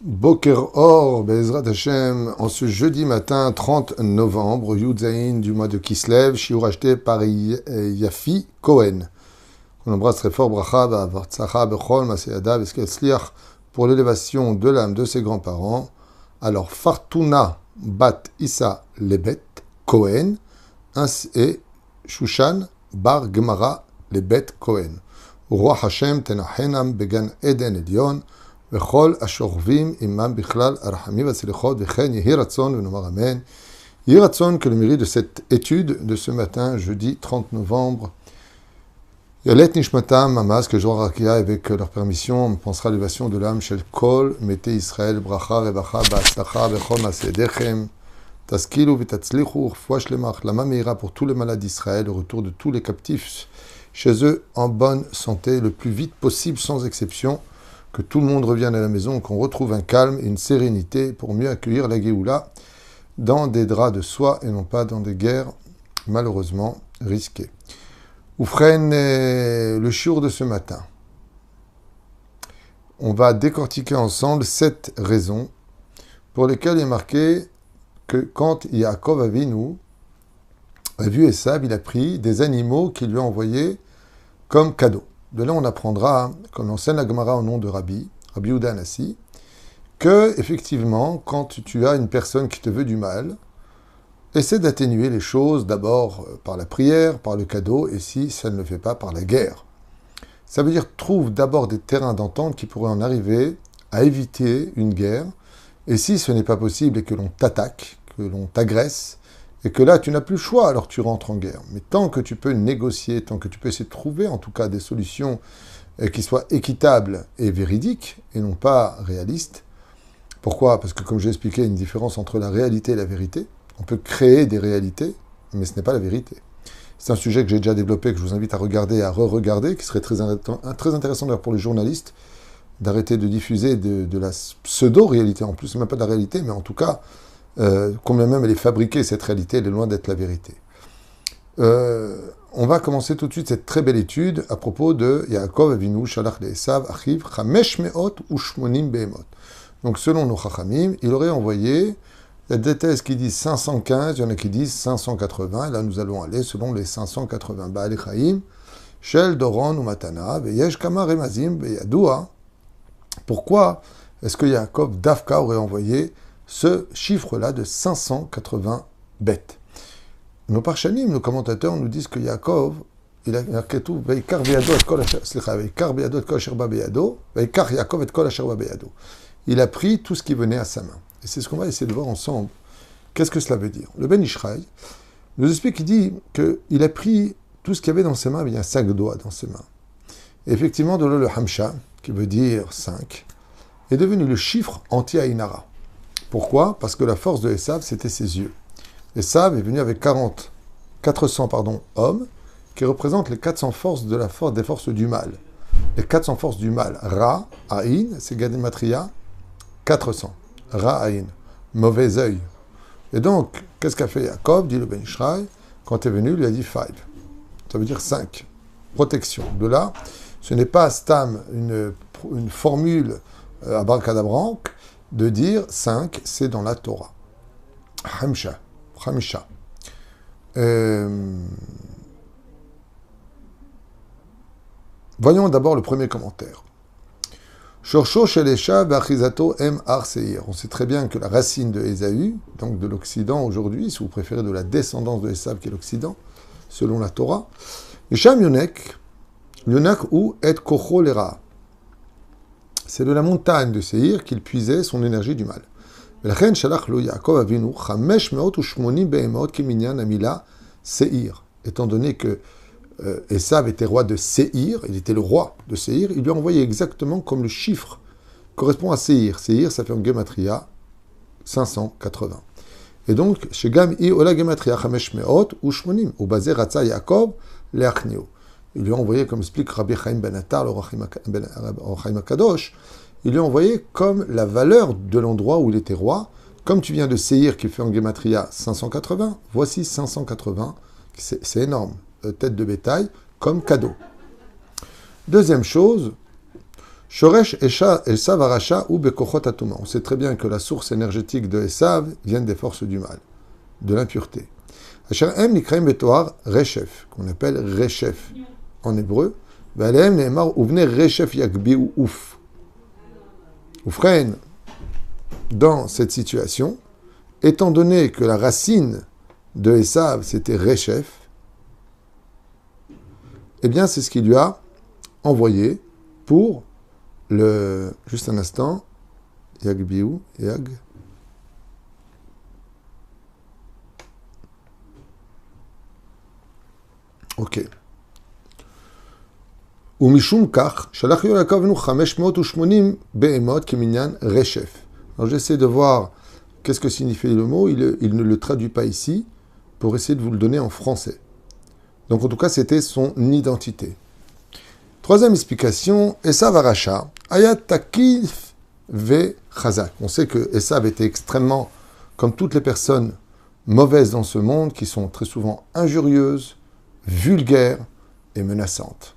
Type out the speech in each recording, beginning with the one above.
Boker Or, Bezrat Hashem, en ce jeudi matin 30 novembre, Yudzaïn du mois de Kislev, shiur acheté par Yafi Cohen. On embrasse très fort Bracha, Vatsacha, Bechol, Maseada, Veskelzliach, pour l'élévation de l'âme de ses grands-parents. Alors, Fartuna Bat Issa Lebet Cohen, et Shushan Bar Gemara Lebet Cohen. Roi Hashem Tenachenam Began Eden Elion, וכל השוכבים עמם בכלל הרחמים והסליחות וכן יהי רצון ונאמר אמן. יהי רצon que le mérite de cette étude de ce matin, jeudi 30 novembre, Yalet Nishmatam, Mamas, que Joël Rakia, avec leur permission, on pensera à l'élévation de l'âme Shel Kol, Mete Israël, Bracha, Revacha, Ba'atzlacha, Bechol Masedechem, Taskilu Vitatzlichu, Rfouach Lemach, Lama Meira pour tous les malades d'Israël, le retour de tous les captifs chez eux en bonne santé, le plus vite possible, sans exception. Que tout le monde revienne à la maison, qu'on retrouve un calme et une sérénité pour mieux accueillir la Géoula dans des draps de soie et non pas dans des guerres malheureusement risquées. Oufren, le shiur de ce matin. On va décortiquer ensemble 7 raisons pour lesquelles il est marqué que quand Yaakov Avinu a vu Esav, il a pris des animaux qu'il lui a envoyés comme cadeau. De là, on apprendra, comme enseigne la Gemara au nom de Rabbi Yehuda Hanassi, que, effectivement, quand tu as une personne qui te veut du mal, essaie d'atténuer les choses d'abord par la prière, par le cadeau, et si ça ne le fait pas, par la guerre. Ça veut dire, trouve d'abord des terrains d'entente qui pourraient en arriver à éviter une guerre, et si ce n'est pas possible et que l'on t'attaque, que l'on t'agresse, et que là, tu n'as plus le choix, alors tu rentres en guerre. Mais tant que tu peux négocier, tant que tu peux essayer de trouver, en tout cas, des solutions qui soient équitables et véridiques, et non pas réalistes. Pourquoi ? Parce que, comme j'ai expliqué, il y a une différence entre la réalité et la vérité. On peut créer des réalités, mais ce n'est pas la vérité. C'est un sujet que j'ai déjà développé, que je vous invite à regarder et à re-regarder, qui serait très intéressant d'ailleurs pour les journalistes, d'arrêter de diffuser de la pseudo-réalité. En plus, ce n'est même pas de la réalité, mais en tout cas, combien même elle est fabriquée, cette réalité, elle est loin d'être la vérité. On va commencer tout de suite cette très belle étude à propos de Yaakov Avinu Shalach le'Esav Achiv Chamesh Meot Ushmonim Behemot. Donc selon nos Chachamim, il aurait envoyé, il y a des thèses qui disent 515, il y en a qui disent 580, et là nous allons aller selon les 580. Ba'al Chaim, Shel Doron ou Matana, Veyesh Kama Remazim Beyadua. Pourquoi est-ce que Yaakov Dafka aurait envoyé ce chiffre-là de 580 bêtes? Nos parchanim, nos commentateurs nous disent que Yaakov, il a marqué tout, Veikar Beyado et Kol Asher Ba Beyado, Veikar Yaakov et Kol Asher Ba Beyado. Il a pris tout ce qui venait à sa main. Et c'est ce qu'on va essayer de voir ensemble. Qu'est-ce que cela veut dire? Le Ben Ishraï nous explique, il dit qu'il a pris tout ce qu'il y avait dans ses mains, il y a 5 doigts dans ses mains. Et effectivement, de là, le Hamsha, qui veut dire 5, est devenu le chiffre anti-Ainara. Pourquoi ? Parce que la force de Esav, c'était ses yeux. Esav est venu avec 400 hommes, qui représentent les 400 forces des forces du mal. Les 400 forces du mal. Ra, Aïn, c'est Gematria, 400. Ra, Aïn, mauvais œil. Et donc, qu'est-ce qu'a fait Yaakov, dit le Ben Ishraï, quand il est venu, il lui a dit 5. Ça veut dire 5. Protection. De là, ce n'est pas Stam, une formule abracadabranque, de dire 5, c'est dans la Torah. Hamsha. Voyons d'abord le premier commentaire. Shorsho Shelesha Bachizato M Ar Seir. On sait très bien que la racine de Ésaü, donc de l'Occident aujourd'hui, si vous préférez de la descendance de Esav qui est l'Occident, selon la Torah, Yisham Yonek ou Et Kocho Lera. C'est de la montagne de Seir qu'il puisait son énergie du mal. Étant donné que Esav était roi de Seir, il était le roi de Seir, il lui a envoyé exactement comme le chiffre correspond à Seir. Seir, ça fait en Gematria 580. Et donc, chez Gam I Ola Gematria 500 Ushmonim, au basé Ratza Yaakov Leachnio. Il lui a envoyé, comme explique Rabbi Chaim Ben Attar, le Chaim HaKadosh, il lui a envoyé comme la valeur de l'endroit où il était roi. Comme tu viens de Seir qui fait en Gematria 580, voici 580, c'est énorme, tête de bétail, comme cadeau. Deuxième chose, Shoresh Esav Aracha ou Bekochot Atuma. On sait très bien que la source énergétique de Esav vient des forces du mal, de l'impureté. Asher Em Nikraim Betoar Reshef, qu'on appelle Reshef en hébreu. Ve'alehem Ne'emar Uvne Reshef Yagbi ou Ouf. Oufren, dans cette situation, étant donné que la racine de Esav c'était Reshef, eh bien c'est ce qu'il lui a envoyé pour le... Juste un instant. Yagbiou, Yag. Ok. Umishum kach, shalach Yaakov nu 580 be'emot keminyan reshef. Alors j'essaie de voir qu'est-ce que signifie le mot. Il ne le traduit pas ici pour essayer de vous le donner en français. Donc en tout cas, c'était son identité. Troisième explication, Esav Aracha, Ayat Takif ve Chazak. On sait que Esav était extrêmement, comme toutes les personnes mauvaises dans ce monde, qui sont très souvent injurieuses, vulgaires et menaçantes.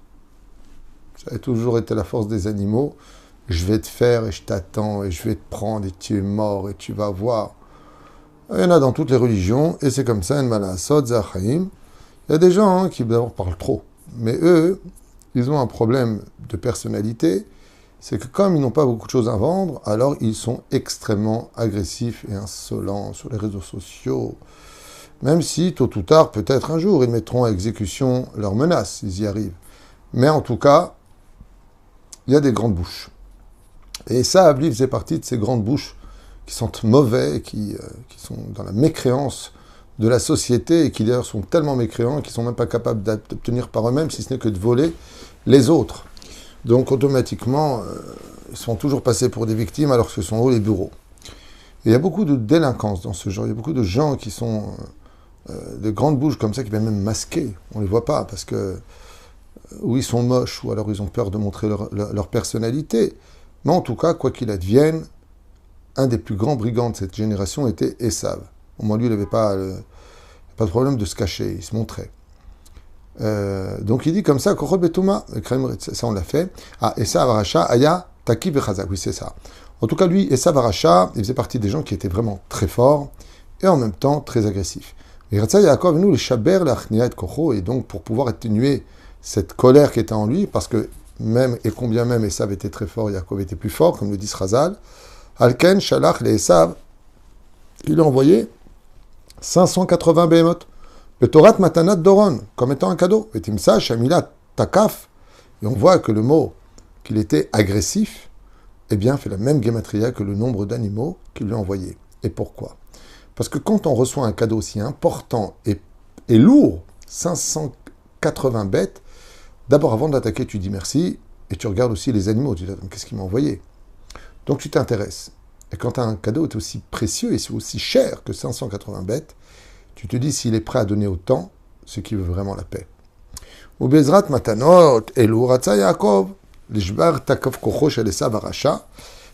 Ça a toujours été la force des animaux. Je vais te faire et je t'attends et je vais te prendre et tu es mort et tu vas voir. Il y en a dans toutes les religions et c'est comme ça, En Malasot, Zachaim. Il y a des gens qui d'abord parlent trop, mais eux, ils ont un problème de personnalité, c'est que comme ils n'ont pas beaucoup de choses à vendre, alors ils sont extrêmement agressifs et insolents sur les réseaux sociaux. Même si, tôt ou tard, peut-être un jour, ils mettront à exécution leurs menaces, s'ils y arrivent. Mais en tout cas, il y a des grandes bouches. Et ça, lui, faisait partie de ces grandes bouches qui sentent mauvais, qui sont dans la mécréance de la société et qui d'ailleurs sont tellement mécréants qu'ils ne sont même pas capables d'obtenir par eux-mêmes, si ce n'est que de voler les autres. Donc automatiquement, ils sont toujours passés pour des victimes alors que ce sont eux les bourreaux. Et il y a beaucoup de délinquance dans ce genre, il y a beaucoup de gens qui sont de grandes bouches comme ça, qui viennent même masquer, on ne les voit pas, parce que ou ils sont moches, ou alors ils ont peur de montrer leur personnalité. Mais en tout cas, quoi qu'il advienne, un des plus grands brigands de cette génération était Esav. Au moins lui, il n'avait pas de problème de se cacher, il se montrait. Donc il dit comme ça, Kochot Betouma, ça on l'a fait. Ah, Esav Aracha, Aya, Taki Bechazak, oui c'est ça. En tout cas lui, Esav Aracha, il faisait partie des gens qui étaient vraiment très forts et en même temps très agressifs. Et Yaakov nous le Shaber, l'Achnia et Kocho, et donc pour pouvoir atténuer cette colère qui était en lui, parce que même, et combien même Esav était très fort, Yaakov était plus fort, comme le dit Srazal, Alken, Shalach, les Esav, il a envoyé 580 behemoth. Le Torah Matanat Doron, comme étant un cadeau. Et Timsa, Shamila, Takaf. Et on voit que le mot qu'il était agressif, eh bien, fait la même gématria que le nombre d'animaux qu'il lui a envoyés. Et pourquoi ? Parce que quand on reçoit un cadeau aussi important et lourd, 580 bêtes, d'abord avant d'attaquer, tu dis merci, et tu regardes aussi les animaux. Tu dis, qu'est-ce qu'il m'a envoyé ? Donc tu t'intéresses. Et quand un cadeau est aussi précieux et c'est aussi cher que 580 bêtes, tu te dis s'il est prêt à donner autant, ce qui veut vraiment la paix. Ubezrat matanot elu ratza Yaakov lishbar takav kocho shel Esav Aracha.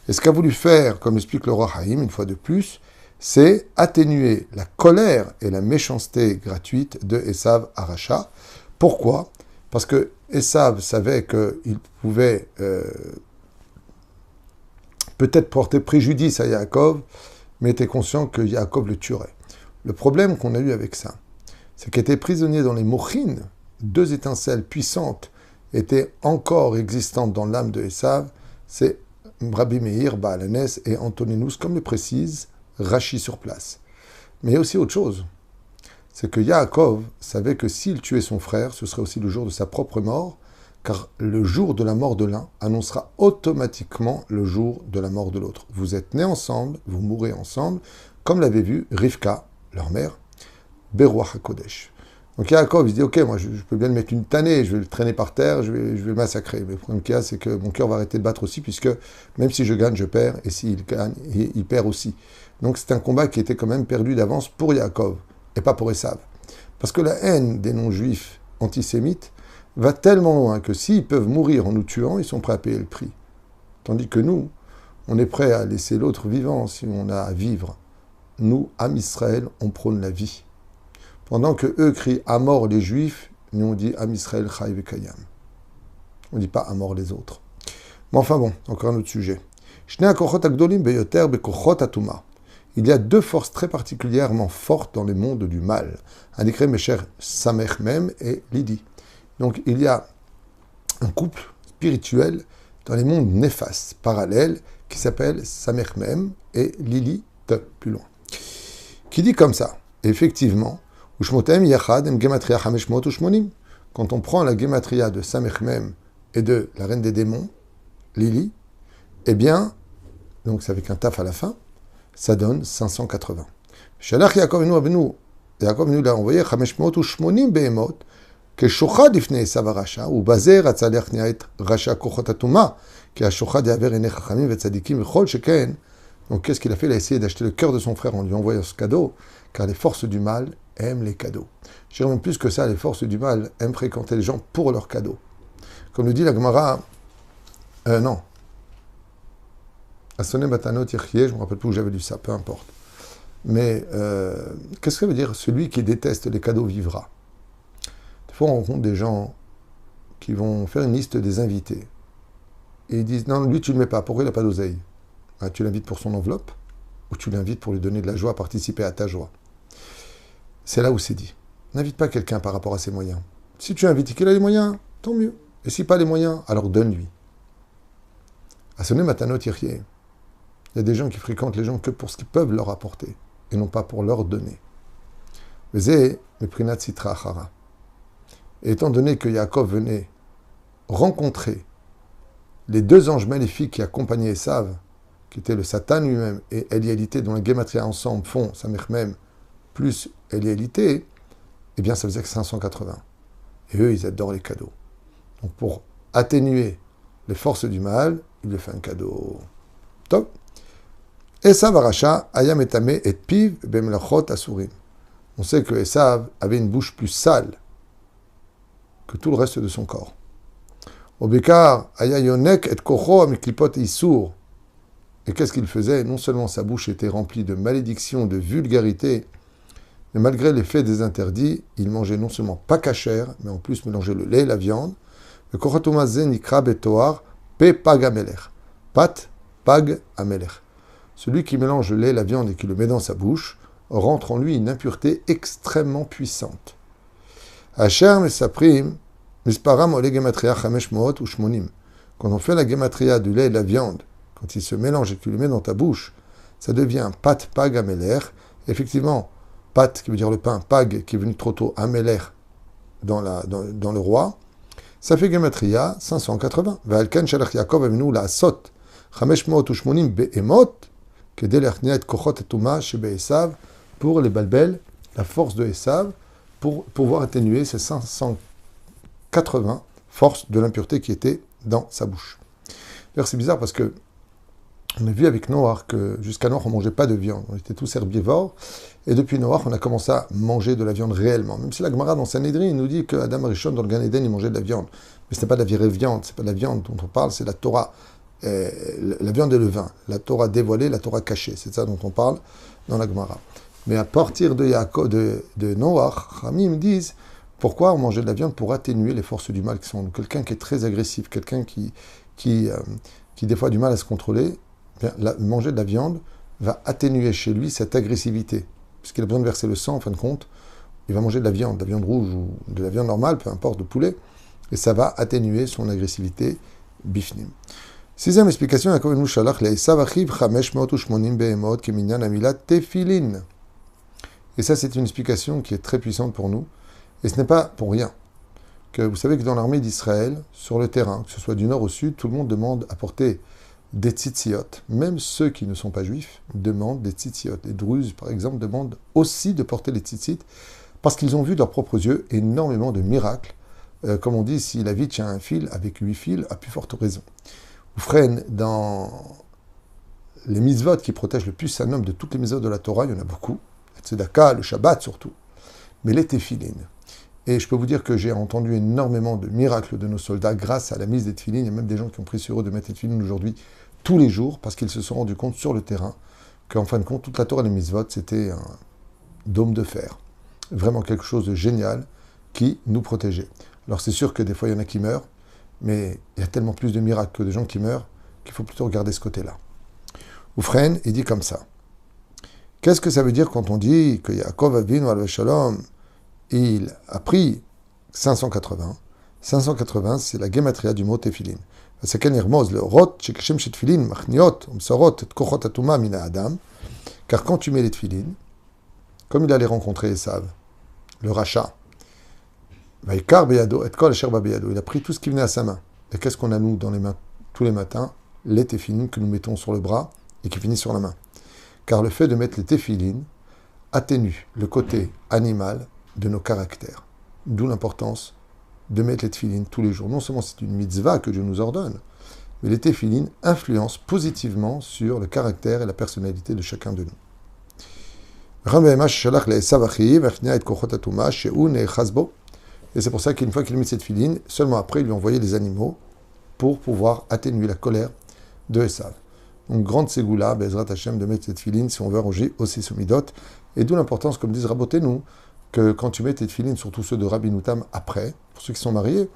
Et ce qu'a voulu faire, comme explique le roi Haïm une fois de plus, c'est atténuer la colère et la méchanceté gratuite de Esav Aracha. Pourquoi ? Parce que Esav savait qu'il pouvait peut-être porter préjudice à Yaakov, mais était conscient que Yaakov le tuerait. Le problème qu'on a eu avec ça, c'est qu'il était prisonnier dans les mochines, deux étincelles puissantes étaient encore existantes dans l'âme de Esav, c'est Rabbi Meir, Baal Hanes et Antoninus, comme le précise Rashi sur place. Mais il y a aussi autre chose, c'est que Yaakov savait que s'il tuait son frère, ce serait aussi le jour de sa propre mort, car le jour de la mort de l'un annoncera automatiquement le jour de la mort de l'autre. Vous êtes nés ensemble, vous mourrez ensemble, comme l'avait vu Rivka, leur mère, Beruach HaKodesh. Donc Yaakov, il se dit, ok, moi je peux bien le mettre une tannée, je vais le traîner par terre, je vais le massacrer. Mais le problème qu'il y a, c'est que mon cœur va arrêter de battre aussi, puisque même si je gagne, je perds, et s'il gagne, il perd aussi. Donc c'est un combat qui était quand même perdu d'avance pour Yaakov, et pas pour Esav. Parce que la haine des non-juifs antisémites va tellement loin que s'ils peuvent mourir en nous tuant, ils sont prêts à payer le prix. Tandis que nous, on est prêt à laisser l'autre vivant si on a à vivre. Nous, Am Israël, on prône la vie. Pendant que eux crient à mort les Juifs, nous on dit Am Israël Chai Vekayam. On ne dit pas à mort les autres. Mais enfin bon, encore un autre sujet. Il y a deux forces très particulièrement fortes dans les mondes du mal. Indiqué mes chers Samech Mem et Lydie. Donc il y a un couple spirituel dans les mondes néfastes, parallèles, qui s'appelle Samech Mem et Lilith, plus loin. Qui dit comme ça, effectivement, quand on prend la gematria de Samech Mem et de la reine des démons, Lili, eh bien, donc c'est avec un taf à la fin, ça donne 580. Shalach Yaakov Avinu l'a envoyé 580 behemot, כשוחד לפני עשיו הרשע, ובזה רצה להכניע את רשע כוחות הטומאה, כי השוחד יעבר עיני חכמים וצדיקים וכל שכן. Donc qu'est-ce qu'il a fait? Il a essayé d'acheter le cœur de son frère en lui envoyant ce cadeau, car les forces du mal aiment les cadeaux. Je dirais même plus que ça, les forces du mal aiment fréquenter les gens pour leurs cadeaux. Comme le dit la Gemara, non. Assoné Matanot Yirchie, je ne me rappelle plus où j'avais lu ça, peu importe. Mais qu'est-ce que ça veut dire? Celui qui déteste les cadeaux vivra. Des fois, on rencontre des gens qui vont faire une liste des invités. Et ils disent, non, lui, tu ne le mets pas. Pourquoi il n'a pas d'oseille? Ah, tu l'invites pour son enveloppe ou tu l'invites pour lui donner de la joie, participer à ta joie? C'est là où c'est dit. N'invite pas quelqu'un par rapport à ses moyens. Si tu invites et qu'il a les moyens, tant mieux. Et si pas les moyens, alors donne-lui. Assoné Matanot Yirchie. Il y a des gens qui fréquentent les gens que pour ce qu'ils peuvent leur apporter et non pas pour leur donner. Et étant donné que Yaakov venait rencontrer les deux anges maléfiques qui accompagnaient Esav, qui étaient le Satan lui-même et Eliélité, dont les Gematria ensemble font Samech Mem plus Eliélité, eh bien ça faisait que 580. Et eux, ils adorent les cadeaux. Donc pour atténuer les forces du mal, il lui fait un cadeau. Top. Esav Aracha, Ayam etame et piv bemlachot asurim. On sait que Esav avait une bouche plus sale que tout le reste de son corps. Obekar, Aya yonek et kocho amiklipot isur. Et qu'est-ce qu'il faisait? Non seulement sa bouche était remplie de malédictions, de vulgarité, mais malgré l'effet des interdits, il mangeait non seulement pas cachère, mais en plus mélangeait le lait et la viande. Le kochotomaze nikra betoar pe pag amelech. Pat pag amelech. Celui qui mélange le lait et la viande et qui le met dans sa bouche rentre en lui une impureté extrêmement puissante. Asher mesaprim misparam ole gematria 500 ou shmonim. Quand on fait la gematria du lait et de la viande, quand il se mélange et que tu le mets dans ta bouche, ça devient pat pag amelech. Effectivement, pat qui veut dire le pain, pag qui est venu trop tôt, amelech dans le roi, ça fait gematria 580. Va'alkan shalach Yaakov avinu la'asot 580 be'emot pour les balbel, la force de Esav, pour pouvoir atténuer ces 580 forces de l'impureté qui étaient dans sa bouche. D'ailleurs, c'est bizarre parce que on a vu avec Noach que jusqu'à Noach, on ne mangeait pas de viande. On était tous herbivores. Et depuis Noach, on a commencé à manger de la viande réellement. Même si la Gemara dans Sanhedrin nous dit qu'Adam Rishon, dans le Gan Eden, il mangeait de la viande. Mais ce n'est pas de la vraie viande. Ce n'est pas de la viande dont on parle, c'est la Torah. La viande et le vin, la Torah dévoilée, la Torah cachée, c'est ça dont on parle dans la Gemara. Mais à partir de Yaakov, de Noach, Ramim disent pourquoi on mangeait de la viande pour atténuer les forces du mal qui sont en nous. Quelqu'un qui est très agressif, quelqu'un qui des fois a du mal à se contrôler, bien, manger de la viande va atténuer chez lui cette agressivité, puisqu'il a besoin de verser le sang en fin de compte. Il va manger de la viande rouge ou de la viande normale, peu importe, de poulet, et ça va atténuer son agressivité bifnim. Sixième explication, et ça, c'est une explication qui est très puissante pour nous. Et ce n'est pas pour rien que vous savez que dans l'armée d'Israël, sur le terrain, que ce soit du nord au sud, tout le monde demande à porter des tzitziot. Même ceux qui ne sont pas juifs demandent des tzitziot. Les Druzes, par exemple, demandent aussi de porter les tzitzit parce qu'ils ont vu de leurs propres yeux énormément de miracles. Comme on dit, si la vie tient un fil, avec 8 fils, à plus forte raison. Oufren, dans les mitzvot qui protègent le plus un homme de toutes les mitzvot de la Torah, il y en a beaucoup. Le tzedaka, le Shabbat surtout. Mais les téphilines. Et je peux vous dire que j'ai entendu énormément de miracles de nos soldats grâce à la mise des téphilines. Il y a même des gens qui ont pris sur eux de mettre les téphilines aujourd'hui tous les jours parce qu'ils se sont rendus compte sur le terrain qu'en fin de compte, toute la Torah des mitzvot, c'était un dôme de fer. Vraiment quelque chose de génial qui nous protégeait. Alors c'est sûr que des fois, il y en a qui meurent. Mais il y a tellement plus de miracles que de gens qui meurent qu'il faut plutôt regarder ce côté-là. Oufren, il dit comme ça. Qu'est-ce que ça veut dire quand on dit que Yaakov Avinu alav shalom, il a pris 580? 580, c'est la gematria du mot tefillin. C'est qu'un irmoz, le rot, shekeshem shet tefillin, machniot, umsarot, et kochot atuma mina adam. Car quand tu mets les tefillin, comme il allait rencontrer Esav, le rachat, Vaikar beyado, et kol asher ba beyado, il a pris tout ce qui venait à sa main. Et qu'est-ce qu'on a nous dans les mains tous les matins? Les tefillin que nous mettons sur le bras et qui finissent sur la main. Car le fait de mettre les tefillin atténue le côté animal de nos caractères. D'où l'importance de mettre les tefillin tous les jours. Non seulement c'est une mitzvah que Dieu nous ordonne, mais les tefillin influencent positivement sur le caractère et la personnalité de chacun de nous. Et c'est pour ça qu'une fois qu'il a mis cette tefillin, seulement après il lui a envoyé des animaux pour pouvoir atténuer la colère de Esav. Donc grande ségoula, Bezrat Hashem, de mettre cette tefillin si on veut arranger aussi ce midot. Et d'où l'importance, comme disent Rabotenu, que quand tu mets tes tefillin, surtout ceux de Rabbi Noutam après, pour ceux qui sont mariés,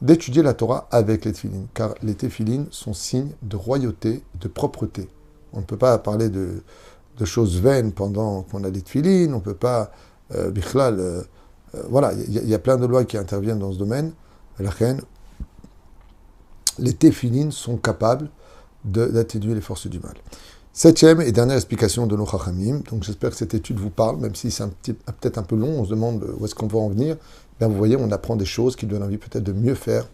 d'étudier la Torah avec les tefillin. Car les tefillin sont signes de royauté, de propreté. On ne peut pas parler de choses vaines pendant qu'on a des tefillin, on ne peut pas, bichlal, voilà, il y a plein de lois qui interviennent dans ce domaine. Les tefillin sont capables d'atténuer les forces du mal. Septième et dernière explication de nos Chachamim. Donc j'espère que cette étude vous parle, même si c'est peut-être un peu long, on se demande où est-ce qu'on va en venir. Bien, vous voyez, on apprend des choses qui donnent envie peut-être de mieux faire.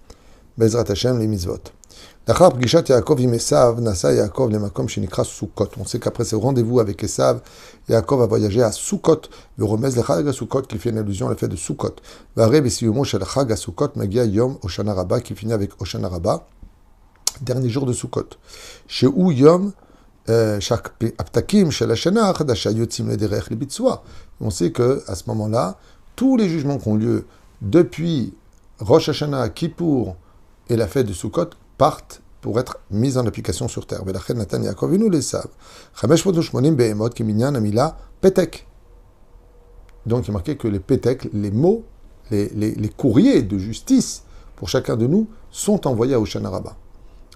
Bezrat Hashem, les mitzvot. Lachar pgishat Yaakov im Esav, nasa Yaakov lemakom shenikra Sukkot. On sait qu'après ce rendez-vous avec Esav, Yaakov a voyagé à Sukkot, le remez le Chag Sukkot, qui fait une allusion à la fête de Sukkot. Vare besiyumo shel Chag Sukkot magia yom Hoshana Rabbah, qui finit avec Hoshana Rabbah, dernier jour de Sukkot. Chez où yom aptakim shel Hashana chadasha yotzim lederech lebitzua. On sait que à ce moment-là, tous les jugements qui ont lieu depuis Rosh Hashanah, Kippour et la fête de Sukkot partent pour être mis en application sur terre. Velachem Natan Yaakov Avinu l'Esav. 580 behemot ki minyan amila petek. Donc il est marqué que les petek, les mots, les courriers de justice pour chacun de nous sont envoyés à Hoshana Rabbah.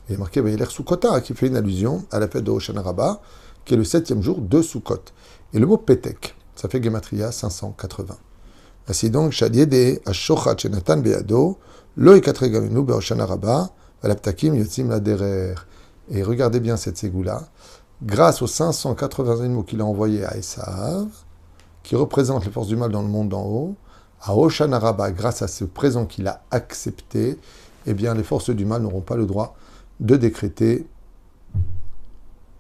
Il est marqué Vayeler Sukkota, qui fait une allusion à la fête de Hoshana Rabbah, qui est le 7e jour de Sukkot. Et le mot petek, ça fait Gematria 580. Ainsi donc, Shadiede Ashochat Shenatan Beado, Lo Ikatre Gaminu Behoshana Rabbah, Alaptakim Yotzim Laderer. Et regardez bien cette ségoula, grâce aux 580 animaux qu'il a envoyés à Esav, qui représentent les forces du mal dans le monde d'en haut, à Hoshana Rabbah, grâce à ce présent qu'il a accepté, eh bien les forces du mal n'auront pas le droit de décréter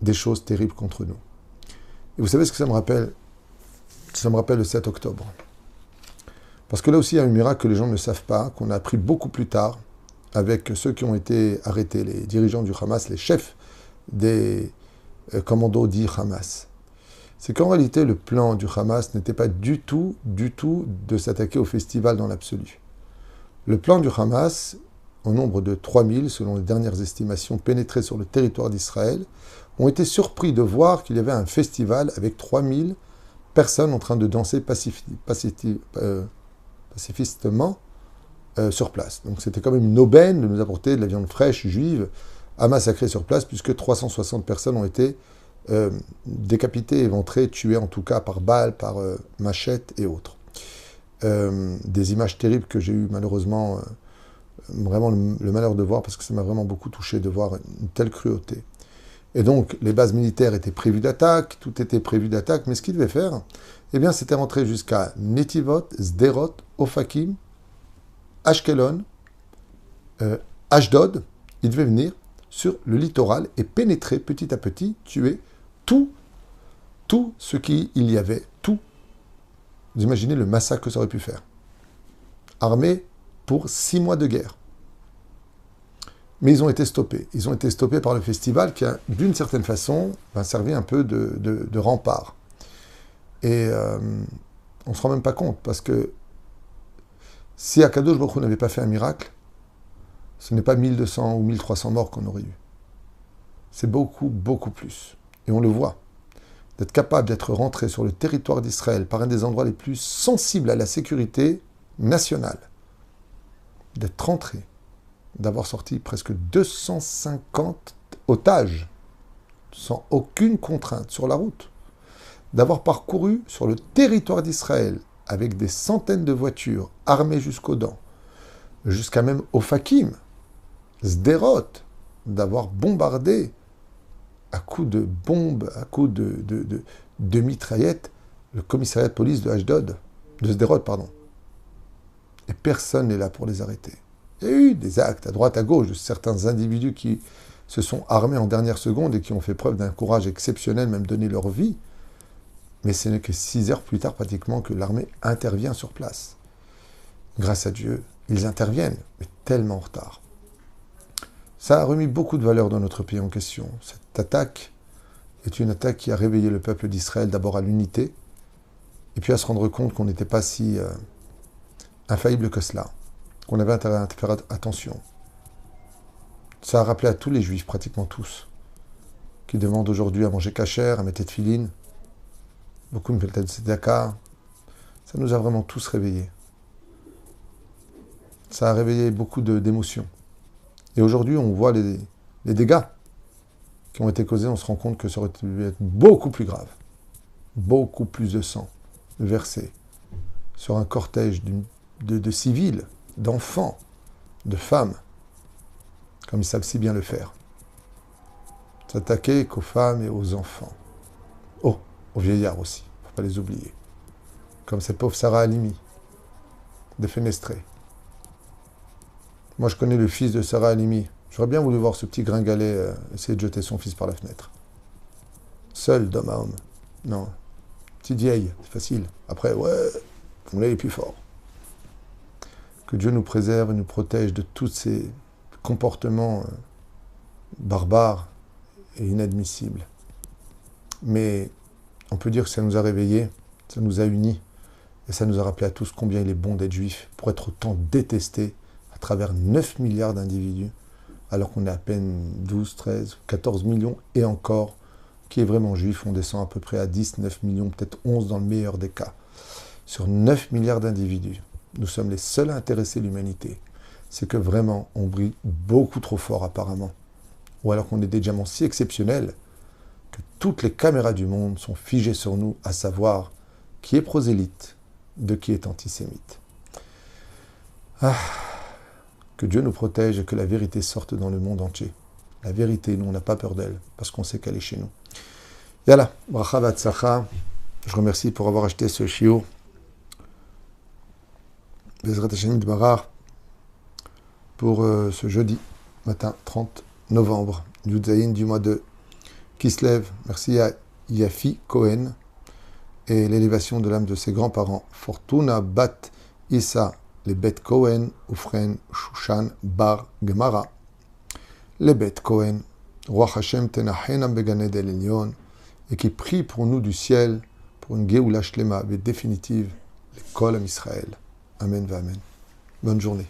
des choses terribles contre nous. Et vous savez ce que ça me rappelle? Ça me rappelle le 7 octobre. Parce que là aussi, il y a un miracle que les gens ne savent pas, qu'on a appris beaucoup plus tard, avec ceux qui ont été arrêtés, les dirigeants du Hamas, les chefs des commandos dits Hamas. C'est qu'en réalité, le plan du Hamas n'était pas du tout de s'attaquer au festival dans l'absolu. Le plan du Hamas, au nombre de 3000, selon les dernières estimations, pénétrés sur le territoire d'Israël, ont été surpris de voir qu'il y avait un festival avec 3000 personnes en train de danser pacifistement sur place. Donc c'était quand même une aubaine de nous apporter de la viande fraîche juive à massacrer sur place, puisque 360 personnes ont été décapitées, éventrées, tuées en tout cas par balles, par machettes et autres. Des images terribles que j'ai eu malheureusement vraiment le malheur de voir, parce que ça m'a vraiment beaucoup touché de voir une telle cruauté. Et donc, les bases militaires étaient prévues d'attaque, tout était prévu d'attaque, mais ce qu'ils devaient faire, eh bien, c'était rentrer jusqu'à Netivot, Sderot, Ofakim, Ashkelon, Ashdod. Ils devaient venir sur le littoral et pénétrer petit à petit, tuer tout ce qu'il y avait, tout. Vous imaginez le massacre que ça aurait pu faire. Armés pour 6 mois de guerre. Mais ils ont été stoppés. Ils ont été stoppés par le festival qui a, d'une certaine façon, servi un peu de rempart. Et on ne se rend même pas compte, parce que si Akadosh Baruch Hu n'avait pas fait un miracle, ce n'est pas 1200 ou 1300 morts qu'on aurait eu. C'est beaucoup, beaucoup plus. Et on le voit. D'être capable d'être rentré sur le territoire d'Israël par un des endroits les plus sensibles à la sécurité nationale. D'être rentré d'avoir sorti presque 250 otages sans aucune contrainte sur la route, d'avoir parcouru sur le territoire d'Israël avec des centaines de voitures armées jusqu'aux dents, jusqu'à même Ofakim, Sderot, d'avoir bombardé à coups de bombes, à coups de mitraillettes, le commissariat de police de Ashdod, de Sderot, pardon. Et personne n'est là pour les arrêter. Il y a eu des actes à droite, à gauche de certains individus qui se sont armés en dernière seconde et qui ont fait preuve d'un courage exceptionnel, même donné leur vie. Mais ce n'est que 6 heures plus tard, pratiquement, que l'armée intervient sur place. Grâce à Dieu, ils interviennent, mais tellement en retard. Ça a remis beaucoup de valeur dans notre pays en question. Cette attaque est une attaque qui a réveillé le peuple d'Israël d'abord à l'unité, et puis à se rendre compte qu'on n'était pas si infaillible que cela, qu'on avait intérêt à faire attention. Ça a rappelé à tous les juifs, pratiquement tous, qui demandent aujourd'hui à manger kasher, à mettre tefilin, beaucoup me fait de tzedaka. Ça nous a vraiment tous réveillés. Ça a réveillé beaucoup d'émotions. Et aujourd'hui, on voit les dégâts qui ont été causés, on se rend compte que ça aurait pu être beaucoup plus grave. Beaucoup plus de sang versé sur un cortège de civils, d'enfants, de femmes, comme ils savent si bien le faire. S'attaquer qu'aux femmes et aux enfants. Oh, aux vieillards aussi, il ne faut pas les oublier. Comme cette pauvre Sarah Halimi, défenestrée. Moi, je connais le fils de Sarah Halimi. J'aurais bien voulu voir ce petit gringalet essayer de jeter son fils par la fenêtre. Seul d'homme à homme. Non. Petite vieille, c'est facile. Après, ouais, on est les plus forts. Que Dieu nous préserve et nous protège de tous ces comportements barbares et inadmissibles. Mais on peut dire que ça nous a réveillés, ça nous a unis, et ça nous a rappelé à tous combien il est bon d'être juif, pour être autant détesté à travers 9 milliards d'individus, alors qu'on est à peine 12, 13, 14 millions, et encore, qui est vraiment juif, on descend à peu près à 10, 9 millions, peut-être 11 dans le meilleur des cas. Sur 9 milliards d'individus, nous sommes les seuls à intéresser l'humanité. C'est que vraiment, on brille beaucoup trop fort apparemment. Ou alors qu'on est des diamants si exceptionnels que toutes les caméras du monde sont figées sur nous, à savoir qui est prosélyte, de qui est antisémite. Ah, que Dieu nous protège et que la vérité sorte dans le monde entier. La vérité, nous, on n'a pas peur d'elle, parce qu'on sait qu'elle est chez nous. Yalla, bracha v'atzlacha. Je remercie pour avoir acheté ce shiur. Bezrat Hashem Yitbarach, pour ce jeudi matin 30 novembre, Yudzaïn du mois de Kislev. Merci à Yafi Cohen et l'élévation de l'âme de ses grands-parents. Fortuna Bat Issa, les Bet Cohen, Ufren Shushan Bar Gemara. Les Bet Cohen, Roi Hashem Tenachenam Beganed El Elyon, et qui prie pour nous du ciel, pour une Geoula Shlema, mais définitive, l'école à Israël. Amen, va Amen. Bonne journée.